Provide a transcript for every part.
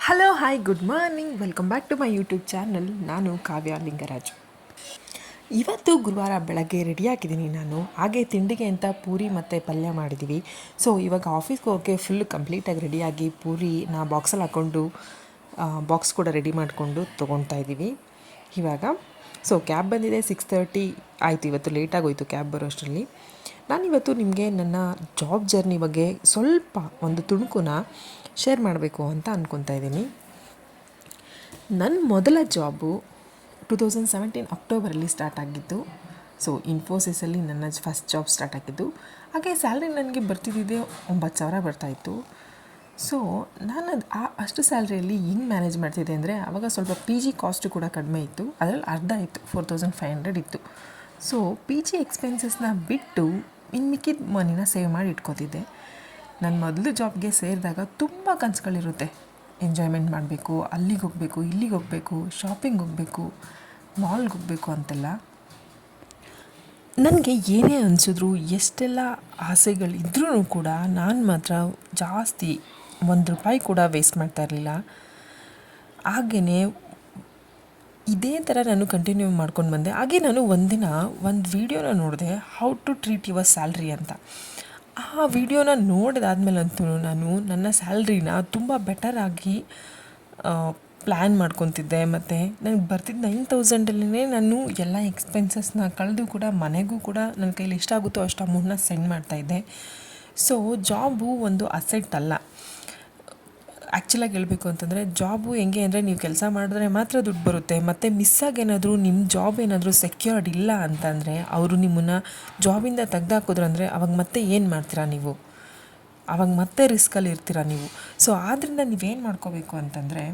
Hello hi good morning, welcome back to my YouTube channel. ನಾನು ಕಾವ್ಯ ಲಿಂಗರಾಜು. ಇವತ್ತು ಗುರುವಾರ ಬೆಳಗ್ಗೆ ರೆಡಿಯಾಗಿದ್ದೀನಿ ನಾನು. ಹಾಗೆ ತಿಂಡಿಗೆ ಅಂತ ಪೂರಿ ಮತ್ತು ಪಲ್ಯ ಮಾಡಿದ್ದೀವಿ. ಸೊ ಇವಾಗ ಆಫೀಸ್ಗೆ ಹೋಗೋಕ್ಕೆ ಫುಲ್ ಕಂಪ್ಲೀಟಾಗಿ ರೆಡಿಯಾಗಿ ಪೂರಿನ ಬಾಕ್ಸಲ್ಲಿ ಹಾಕ್ಕೊಂಡು ಬಾಕ್ಸ್ ಕೂಡ ರೆಡಿ ಮಾಡಿಕೊಂಡು ತೊಗೊಳ್ತಾ ಇದ್ದೀವಿ ಇವಾಗ. ಸೊ ಕ್ಯಾಬ್ ಬಂದಿದೆ 6:30 ಆಯಿತು. ಇವತ್ತು ಲೇಟಾಗೋಯಿತು ಕ್ಯಾಬ್ ಬರೋಷ್ಟರಲ್ಲಿ. ನಾನಿವತ್ತು ನಿಮಗೆ ನನ್ನ ಜಾಬ್ ಜರ್ನಿ ಬಗ್ಗೆ ಸ್ವಲ್ಪ ಒಂದು ತುಣುಕುನ ಶೇರ್ ಮಾಡಬೇಕು ಅಂತ ಅಂದ್ಕೊತಾ ಇದ್ದೀನಿ. ನನ್ನ ಮೊದಲ ಜಾಬು 2017 ಅಕ್ಟೋಬರಲ್ಲಿ ಸ್ಟಾರ್ಟ್ ಆಗಿದ್ದು. ಸೊ ಇನ್ಫೋಸಿಸಲ್ಲಿ ನನ್ನ ಫಸ್ಟ್ ಜಾಬ್ ಸ್ಟಾರ್ಟ್ ಆಗಿದ್ದು. ಹಾಗೆ ಸ್ಯಾಲ್ರಿ ನನಗೆ ಬರ್ತಿದ್ದಿದ್ದೆ 9,000 ಬರ್ತಾಯಿತ್ತು. ಸೊ ನಾನು ಅಷ್ಟು ಸ್ಯಾಲ್ರಿಯಲ್ಲಿ ಹೆಂಗೆ ಮ್ಯಾನೇಜ್ ಮಾಡ್ತಿದ್ದೆ ಅಂದರೆ, ಆವಾಗ ಸ್ವಲ್ಪ ಪಿ ಜಿ ಕಾಸ್ಟು ಕೂಡ ಕಡಿಮೆ ಇತ್ತು. ಅದರಲ್ಲಿ ಅರ್ಧ ಇತ್ತು, 4,500 ಇತ್ತು. ಸೊ ಪಿ ಜಿ ಎಕ್ಸ್ಪೆನ್ಸಸ್ನ ಬಿಟ್ಟು ಇನ್ನು ಮಿಕ್ಕಿದ ಮನಿನ ಸೇವ್ ಮಾಡಿ ಇಟ್ಕೋತಿದ್ದೆ. ನನ್ನ ಮೊದಲು ಜಾಬ್ಗೆ ಸೇರಿದಾಗ ತುಂಬ ಕನಸುಗಳಿರುತ್ತೆ. ಎಂಜಾಯ್ಮೆಂಟ್ ಮಾಡಬೇಕು, ಅಲ್ಲಿಗೆ ಹೋಗಬೇಕು, ಇಲ್ಲಿಗೆ ಹೋಗಬೇಕು, ಶಾಪಿಂಗ್ ಹೋಗಬೇಕು, ಮಾಲ್ಗೆ ಹೋಗಬೇಕು ಅಂತೆಲ್ಲ. ನನಗೆ ಏನೇ ಅನಿಸಿದ್ರು, ಎಷ್ಟೆಲ್ಲ ಆಸೆಗಳಿದ್ರೂ ಕೂಡ ನಾನು ಮಾತ್ರ ಜಾಸ್ತಿ ₹1 ಕೂಡ ವೇಸ್ಟ್ ಮಾಡ್ತಾ ಇರಲಿಲ್ಲ. ಹಾಗೆಯೇ ಇದೇ ಥರ ನಾನು ಕಂಟಿನ್ಯೂ ಮಾಡ್ಕೊಂಡು ಬಂದೆ. ಹಾಗೆ ನಾನು ಒಂದಿನ ಒಂದು ವೀಡಿಯೋನ ನೋಡಿದೆ, how to treat your salary ಅಂತ. ಆ ವಿಡಿಯೋನ ನೋಡಿದಾದ್ಮೇಲಂತೂ ನಾನು ನನ್ನ ಸ್ಯಾಲ್ರಿನ ತುಂಬ ಬೆಟರಾಗಿ ಪ್ಲ್ಯಾನ್ ಮಾಡ್ಕೊತಿದ್ದೆ. ಮತ್ತು ನನಗೆ ಬರ್ತಿದ್ದ 9,000 ನಾನು ಎಲ್ಲ ಎಕ್ಸ್ಪೆನ್ಸಸ್ನ ಕಳೆದು ಕೂಡ ಮನೆಗೂ ಕೂಡ ನನ್ನ ಕೈಲಿ ಎಷ್ಟಾಗುತ್ತೋ ಅಷ್ಟು ಅಮೌಂಟ್ನ ಸೆಂಡ್ ಮಾಡ್ತಾಯಿದ್ದೆ. ಸೊ ಜಾಬು ಒಂದು ಅಸೆಟ್ ಅಲ್ಲ. ಆ್ಯಕ್ಚುಲಾಗಿ ಹೇಳಬೇಕು ಅಂತಂದರೆ, ಜಾಬು ಹೆಂಗೆ ಅಂದರೆ, ನೀವು ಕೆಲಸ ಮಾಡಿದ್ರೆ ಮಾತ್ರ ದುಡ್ಡು ಬರುತ್ತೆ. ಮತ್ತು ಮಿಸ್ಸಾಗಿ ಏನಾದರೂ ನಿಮ್ಮ ಜಾಬ್ ಏನಾದರೂ ಸೆಕ್ಯೂರ್ಡ್ ಇಲ್ಲ ಅಂತಂದರೆ, ಅವರು ನಿಮ್ಮನ್ನು ಜಾಬಿಂದ ತೆಗ್ದಾಕಿದ್ರು ಅಂದರೆ ಅವಾಗ ಮತ್ತೆ ಏನು ಮಾಡ್ತೀರಾ ನೀವು? ಅವಾಗ ಮತ್ತೆ ರಿಸ್ಕಲ್ಲಿ ಇರ್ತೀರ ನೀವು. ಸೊ ಆದ್ದರಿಂದ ನೀವೇನು ಮಾಡ್ಕೋಬೇಕು ಅಂತಂದರೆ,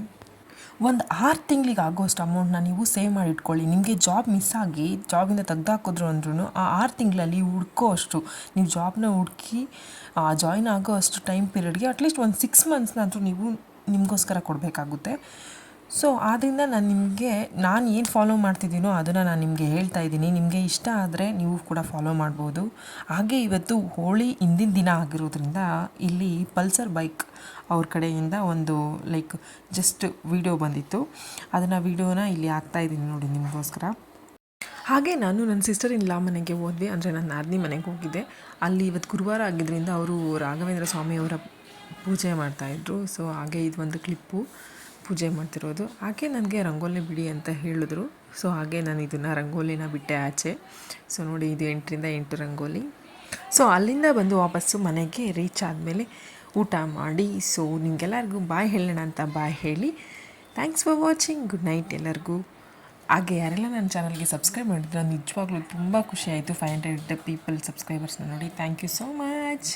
ಒಂದು 6 ತಿಂಗಳಿಗೆ ಆಗೋಷ್ಟು ಅಮೌಂಟ್ನ ನೀವು ಸೇವ್ ಮಾಡಿ ಇಟ್ಕೊಳ್ಳಿ. ನಿಮಗೆ ಜಾಬ್ ಮಿಸ್ಸಾಗಿ ಜಾಬಿಂದ ತೆಗ್ದಾಕಿದ್ರು ಅಂದ್ರೂ ಆ 6 ತಿಂಗಳಲ್ಲಿ ಹುಡ್ಕೋ ಅಷ್ಟು, ನೀವು ಜಾಬ್ನ ಹುಡುಕಿ ಜಾಯ್ನ್ ಆಗೋ ಅಷ್ಟು ಟೈಮ್ ಪೀರಿಯಡ್ಗೆ ಅಟ್ಲೀಸ್ಟ್ ಒಂದು 6 ಮಂತ್ಸ್ನಾದರೂ ನೀವು ನಿಮಗೋಸ್ಕರ ಕೊಡಬೇಕಾಗುತ್ತೆ. ಸೊ ಆದ್ದರಿಂದ ನಾನು ಏನು ಫಾಲೋ ಮಾಡ್ತಿದ್ದೀನೋ ಅದನ್ನು ನಾನು ನಿಮಗೆ ಹೇಳ್ತಾ ಇದ್ದೀನಿ. ನಿಮಗೆ ಇಷ್ಟ ಆದರೆ ನೀವು ಕೂಡ ಫಾಲೋ ಮಾಡ್ಬೋದು. ಹಾಗೆ ಇವತ್ತು ಹೋಳಿ ಹಿಂದಿನ ದಿನ ಆಗಿರೋದ್ರಿಂದ ಇಲ್ಲಿ ಪಲ್ಸರ್ ಬೈಕ್ ಅವ್ರ ಕಡೆಯಿಂದ ಒಂದು ಜಸ್ಟ್ ವಿಡಿಯೋ ಬಂದಿತ್ತು. ಅದನ್ನು ವಿಡಿಯೋನ ಇಲ್ಲಿ ಹಾಕ್ತಾಯಿದ್ದೀನಿ ನೋಡಿ ನಿಮಗೋಸ್ಕರ. ಹಾಗೆ ನಾನು ನನ್ನ ಸಿಸ್ಟರ್ ಇನ್ ಲಾ ಮನೆಗೆ ಹೋದ್ವಿ, ಅಂದರೆ ನನ್ನ ನಾದಿನಿ ಮನೆಗೆ ಹೋಗಿದ್ದೆ. ಅಲ್ಲಿ ಇವತ್ತು ಗುರುವಾರ ಆಗಿದ್ದರಿಂದ ಅವರು ರಾಘವೇಂದ್ರ ಸ್ವಾಮಿಯವರ ಪೂಜೆ ಮಾಡ್ತಾಯಿದ್ರು. ಸೊ ಹಾಗೆ ಇದು ಒಂದು ಕ್ಲಿಪ್ಪು ಪೂಜೆ ಮಾಡ್ತಿರೋದು. ಹಾಗೆ ನನಗೆ ರಂಗೋಲಿ ಬಿಡಿ ಅಂತ ಹೇಳಿದ್ರು. ಸೊ ಹಾಗೆ ನಾನು ಇದನ್ನು ರಂಗೋಲಿನ ಬಿಟ್ಟೆ ಆಚೆ. ಸೊ ನೋಡಿ, ಇದು 8ರಿಂದ 8 ರಂಗೋಲಿ. ಸೊ ಅಲ್ಲಿಂದ ಬಂದು ವಾಪಸ್ಸು ಮನೆಗೆ ರೀಚ್ ಆದಮೇಲೆ ಊಟ ಮಾಡಿ, ಸೊ ನಿಮಗೆಲ್ಲರಿಗೂ ಬಾಯ್ ಹೇಳೋಣ ಅಂತ ಬಾಯ್ ಹೇಳಿ, thanks for watching, good night ಎಲ್ಲರಿಗೂ. ಹಾಗೆ ಯಾರೆಲ್ಲ ನನ್ನ ಚಾನಲ್ಗೆ ಸಬ್ಸ್ಕ್ರೈಬ್ ಮಾಡಿದ್ರೆ ನಿಜವಾಗ್ಲೂ ತುಂಬ ಖುಷಿ ಆಯಿತು. 500 ಪೀಪಲ್ ಸಬ್ಸ್ಕ್ರೈಬರ್ಸ್ನ ನೋಡಿ. Thank you so much.